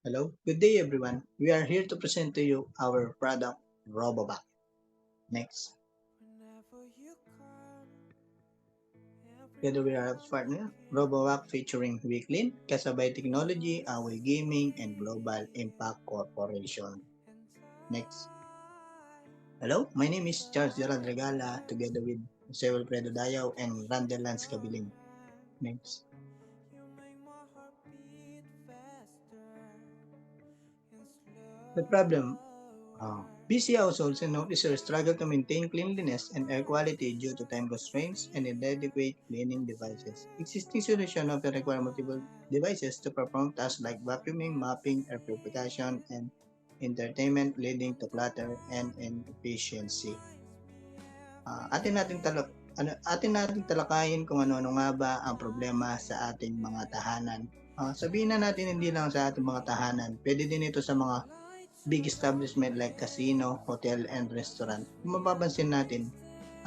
Hello, good day everyone. We are here to present to you our product RoboVac. Next, together with our partner, RoboVac featuring Wicklin, Kasabay Technology, Away Gaming, and Global Impact Corporation. Next. Hello, my name is Charles Gerald Regala together with Jose Wilfredo Dayaw and Randall Lance Kabiling. Next. The problem busy households and noticers struggle to maintain cleanliness and air quality due to time constraints and inadequate cleaning devices. Existing solutions often require multiple devices to perform tasks like vacuuming, mopping, air purification, and entertainment, leading to clutter and inefficiency. Atin nating talakayin kung ano-ano nga ba ang problema sa ating mga tahanan. Sabihin na natin hindi lang sa ating mga tahanan, pwede din ito sa mga big establishment like casino, hotel, and restaurant. Kung mapapansin natin,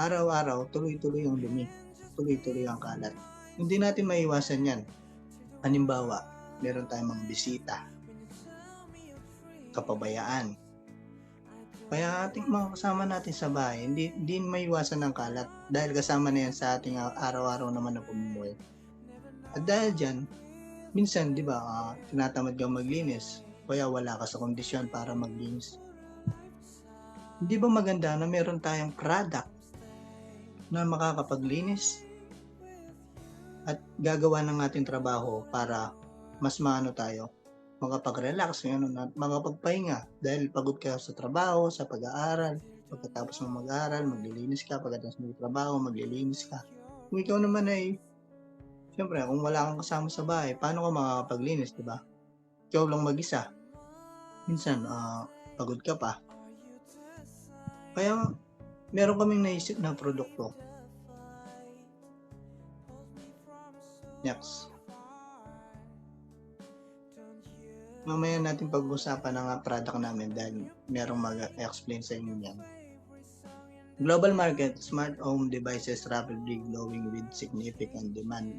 araw-araw, tuloy-tuloy ang dumi, tuloy-tuloy ang kalat. Hindi natin maiwasan yan. Halimbawa, meron tayong mga bisita, kapabayaan. Kaya ating mga kasama natin sa bahay, hindi maiwasan ng kalat dahil kasama na yan sa ating araw-araw naman na pamumuhay. At dahil dyan, minsan, di ba, tinatamad kang maglinis, kaya wala ka sa kondisyon para maglinis. Hindi ba maganda na meron tayong product na makakapaglinis at gagawa ng ating trabaho para mas maano tayo, makapag-relax, makapagpahinga dahil pagod ka sa trabaho, sa pag-aaral, pagkatapos mo mag-aaral, maglilinis ka, pagkatapos mo trabaho, maglilinis ka. Kung ikaw naman ay, siyempre, kung wala kang kasama sa bahay, paano ka makakapaglinis, di ba? Ikaw lang mag-isa. Minsan, pagod ka pa. Kaya, meron kaming naisip na produkto. Next. Mamaya natin pag-usapan ang product namin dahil merong mag-explain sa inyo yan. Global market, smart home devices rapidly growing with significant demand.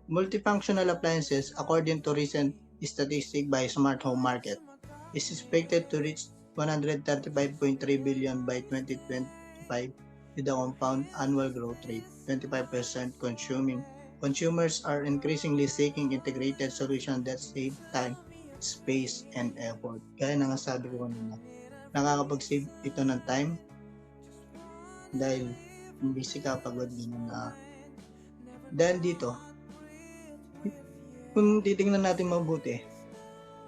Multifunctional appliances, according to recent statistic by Smart Home Market, is expected to reach 135.3 billion by 2025 with a compound annual growth rate 25% consumers are increasingly seeking integrated solutions that save time, space, and effort. Gaya na nga sabi ko kanina, nakakapag-save ito ng time dahil busy ka, pagod din na. Dahil dito, kung titingnan natin mabuti,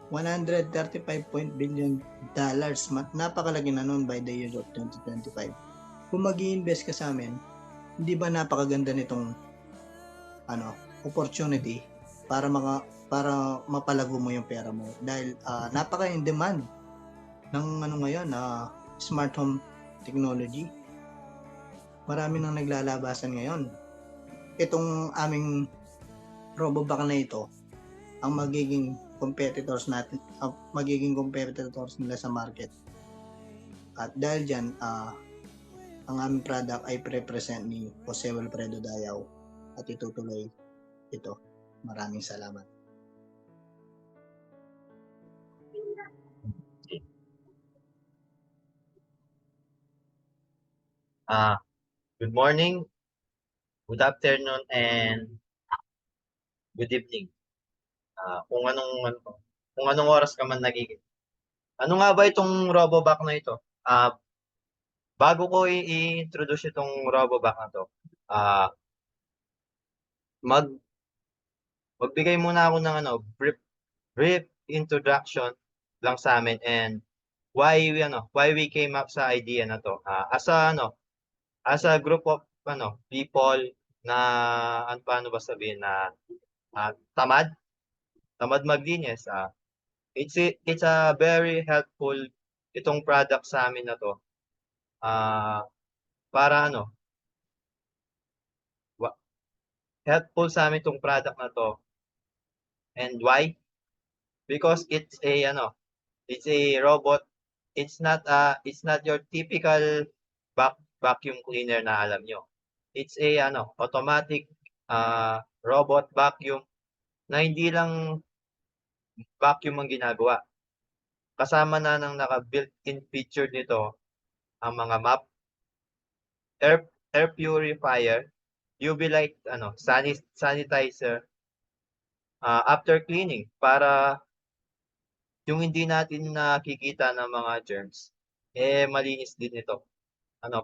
135 billion dollars, napakalaki na noon by the year of 2025. Kung mag-i-invest ka sa amin, hindi ba napakaganda nitong opportunity para mapalago mo yung pera mo dahil napaka-in demand ng ngayon smart home technology. Marami nang naglalabasan ngayon. Itong aming RoboVac na ito ang magiging competitors nila sa market. At dahil dyan, ang aming product ay pre-present ni Jose Wilfredo Dayaw at itutuloy ito. Maraming salamat. Good morning, good afternoon, and good evening. Kung anong oras ka man nagiging. Ano nga ba itong RoboVac na ito? Bago ko i-introduce itong RoboVac na to, magbigay muna ako ng brief introduction lang sa amin and why we came up sa idea na to. As a group of people na paano ba sabihin na tamad maglinis. It's a very helpful itong product sa amin na to. Para helpful sa amin itong product na to. And why? Because it's a robot. It's not your typical vacuum cleaner na alam nyo. It's a automatic robot vacuum na hindi lang vacuum ang ginagawa. Kasama na ng naka-built-in feature nito ang mga map, air purifier, UV light sanitizer, after cleaning para yung hindi natin nakikita na mga germs, malinis din ito.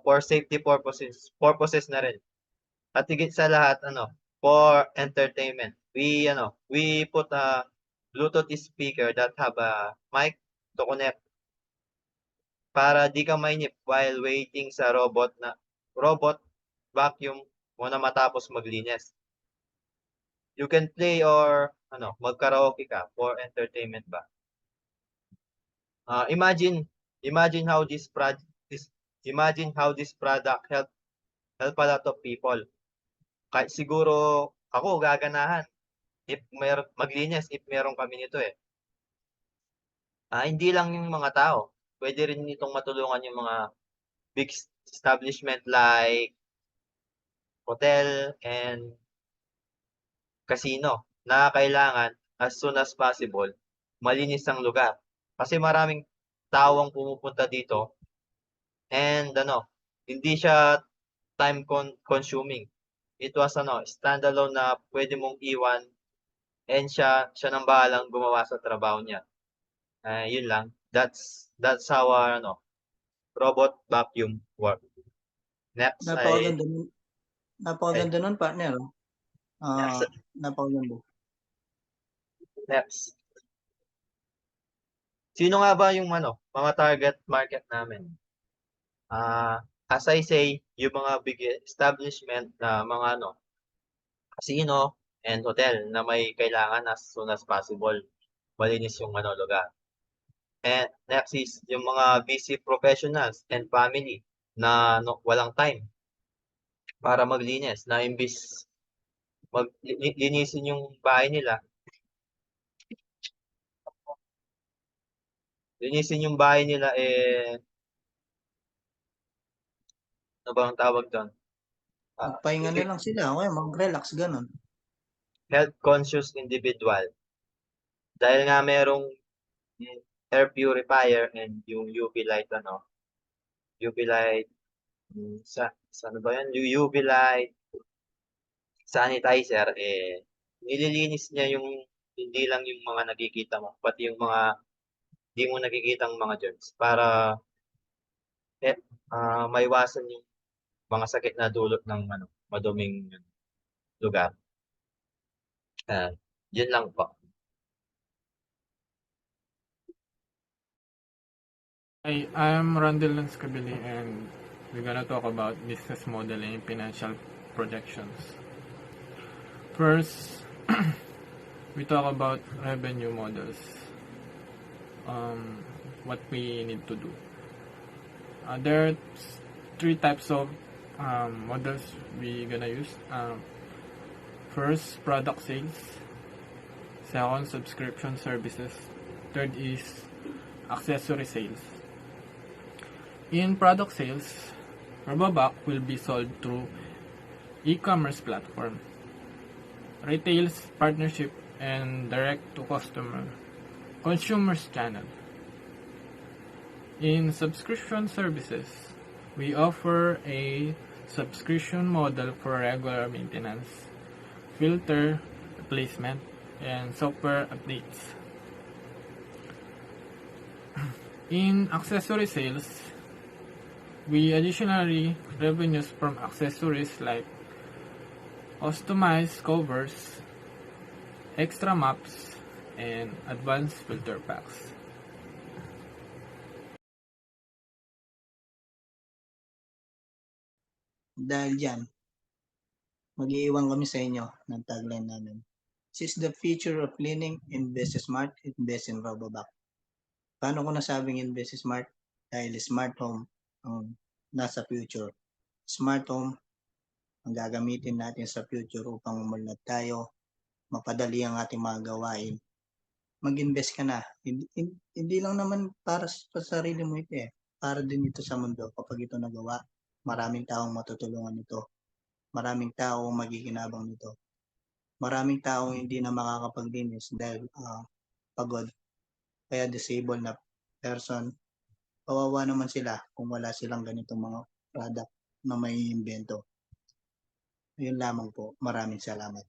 For safety purposes na rin. At higit sa lahat for entertainment. We put a Bluetooth speaker that have a mic to connect para di ka mainip while waiting sa robot vacuum mo na matapos maglinis. You can play or mag-karaoke ka for entertainment ba. Imagine how this imagine how this product help a lot of people. Kahit siguro ako gaganahan if maglinis if meron kami nito eh. Hindi lang yung mga tao, pwede rin nitong matulungan yung mga big establishment like hotel and casino na kailangan as soon as possible malinis ang lugar. Kasi maraming tao ang pumupunta dito and hindi siya time consuming. It was standalone na pwede mong iwan and siya nang bahalang gumawa sa trabaho niya. Yun lang. That's how our robot vacuum work. Next ay Napakaganda nun, napakaganda nun partner. next Napakaganda. next. Sino nga ba yung mga target market namin? As I say, yung mga big establishment na mga casino and hotel na may kailangan as soon as possible malinis yung lugar. And next is yung mga busy professionals and family na walang time para maglinis na imbis linisin yung bahay nila. Linisin yung bahay nila ano ba ang tawag doon? Magpahinga na lang sila, okay, mag-relax, ganun. Health conscious individual. Dahil nga merong air purifier and yung UV light UV light sa ano ba yan? Yung UV light sanitizer nililinis niya yung hindi lang yung mga nakikita mo, pati yung mga di mo nakikitang mga germs para maiwasan yung mga sakit na dulot ng maduming lugar. Yun lang po. Hi, I'm Randall Lanscabili and we're gonna talk about business model and financial projections. First, we talk about revenue models. What we need to do. There are three types of models we gonna use. First, product sales. Second, subscription services. Third is accessory sales. In product sales, RoboBack will be sold through e-commerce platform, retails, partnership, and direct-to-customer consumers channel. In subscription services, we offer a subscription model for regular maintenance, filter replacement, and software updates. In accessory sales, we additionally revenues from accessories like customized covers, extra maps, and advanced filter packs. Dahil dyan, mag-iiwan kami sa inyo ng tagline namin. This is the future of cleaning. Invest smart, invest in RoboBack. Paano ko nasabing invest smart? Dahil smart home ang nasa future. Smart home ang gagamitin natin sa future upang umunlad tayo, mapadali ang ating mga gawain. Mag-invest ka na. Hindi lang naman para sa sarili mo ito eh. Para din ito sa mundo kapag ito nagawa. Maraming taong matutulungan nito. Maraming taong magiginabang nito. Maraming taong hindi na makakapaglinis dahil pagod, kaya disabled na person. Kawawa naman sila kung wala silang ganitong mga product na may imbento. Yun lamang po. Maraming salamat.